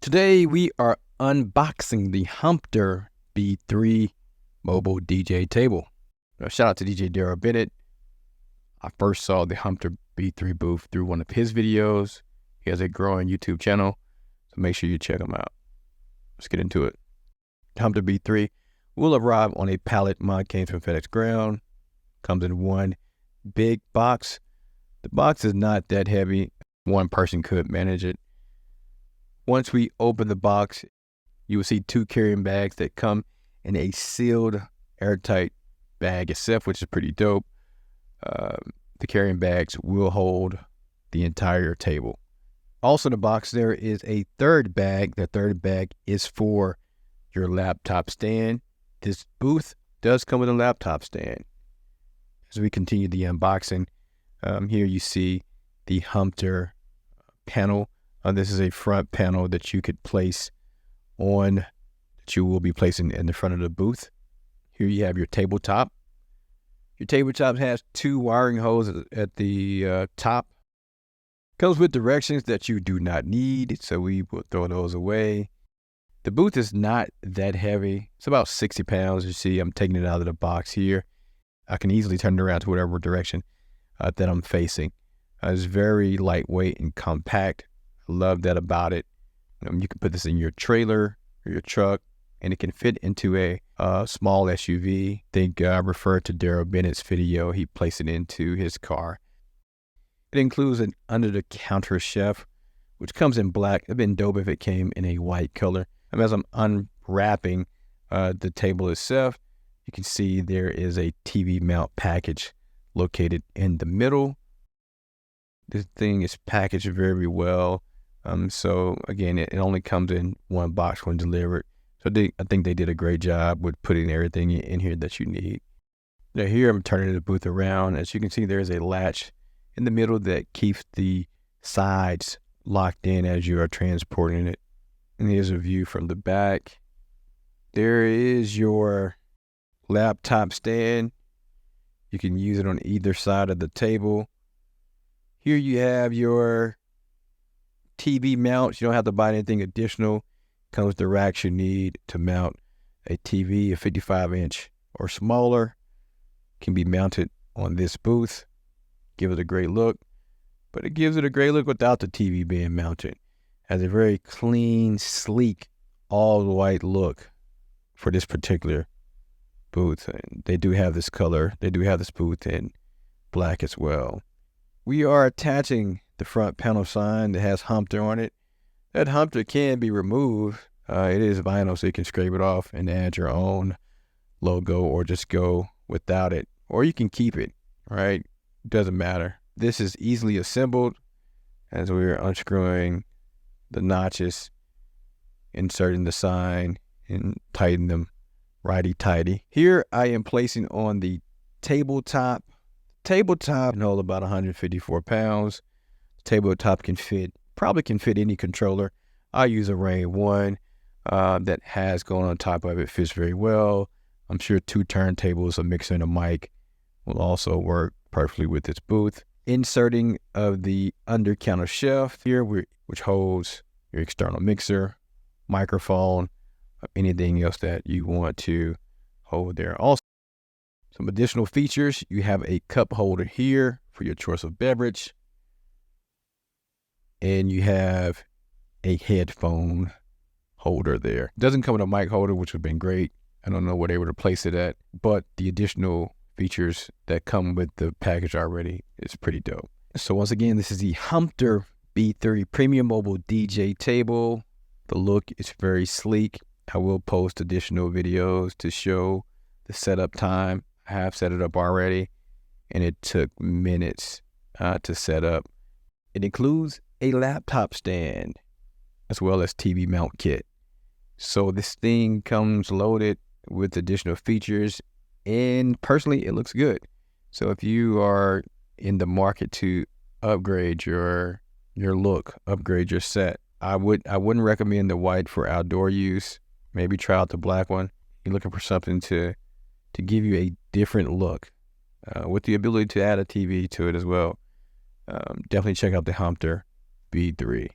Today we are unboxing the HUMPTER B3 mobile DJ table. Shout out to DJ Daryl Bennett. I first saw the HUMPTER B3 booth through one of his videos. He has a growing YouTube channel, so make sure you check him out. Let's get into it. The HUMPTER B3 will arrive on a pallet. Mine came from FedEx Ground. Comes in one big box. The box is not that heavy. One person could manage it. Once we open the box, you will see two carrying bags that come in a sealed, airtight bag itself, which is pretty dope. The carrying bags will hold the entire table. Also in the box, there is a third bag. The third bag is for your laptop stand. This booth does come with a laptop stand. As we continue the unboxing, here you see the HUMPTER panel. This is a front panel that you could place on, that you will be placing in the front of the booth. Here you have your tabletop. Your tabletop has two wiring holes at the top. Comes with directions that you do not need, so we will throw those away. The booth is not that heavy. It's about 60 pounds. You see, I'm taking it out of the box here. I can easily turn it around to whatever direction that I'm facing. It's very lightweight and compact. Love that about it. You can put this in your trailer or your truck, and it can fit into a small SUV. I think I referred to Daryl Bennett's video. He placed it into his car. It includes an under-the-counter shelf, which comes in black. It'd been dope if it came in a white color. As I'm unwrapping the table itself, you can see there is a TV mount package located in the middle. This thing is packaged very well. So again, it only comes in one box when delivered. So I think they did a great job with putting everything in here that you need. Now here I'm turning the booth around. As you can see, there's a latch in the middle that keeps the sides locked in as you are transporting it. And here's a view from the back. There is your laptop stand. You can use it on either side of the table. Here you have your TV mounts. You don't have to buy anything additional. Comes with the racks you need to mount a TV, a 55-inch or smaller. Can be mounted on this booth. Give it a great look, but it gives it a great look without the TV being mounted. Has a very clean, sleek, all white look for this particular booth. And they do have this color. They do have this booth in black as well. We are attaching the front panel sign that has HUMPTER on it. That HUMPTER can be removed. It is vinyl, so you can scrape it off and add your own logo, or just go without it, or you can keep it, right? Doesn't matter. This is easily assembled as we're unscrewing the notches, inserting the sign, and tighten them righty-tighty. Here I am placing on the tabletop. Tabletop can hold about 154 pounds. Tabletop probably can fit any controller. I use a Rain 1 that has going on top of it. Fits very well. I'm sure two turntables, a mixer, and a mic will also work perfectly with this booth. Inserting of the under-counter shelf here, which holds your external mixer, microphone, anything else that you want to hold there. Also, some additional features. You have a cup holder here for your choice of beverage. And you have a headphone holder there. It doesn't come with a mic holder, which would have been great. I don't know where they would replace it at, but the additional features that come with the package already is pretty dope. So once again, this is the HUMPTER B3 Premium Mobile DJ Table. The look is very sleek. I will post additional videos to show the setup time. I have set it up already, and it took minutes to set up. It includes a laptop stand as well as TV mount kit. So this thing comes loaded with additional features, and personally it looks good. So if you are in the market to upgrade your look, upgrade your set, I wouldn't recommend the white for outdoor use. Maybe try out the black one. You're looking for something to give you a different look with the ability to add a TV to it as well. Definitely check out the HUMPTER B3.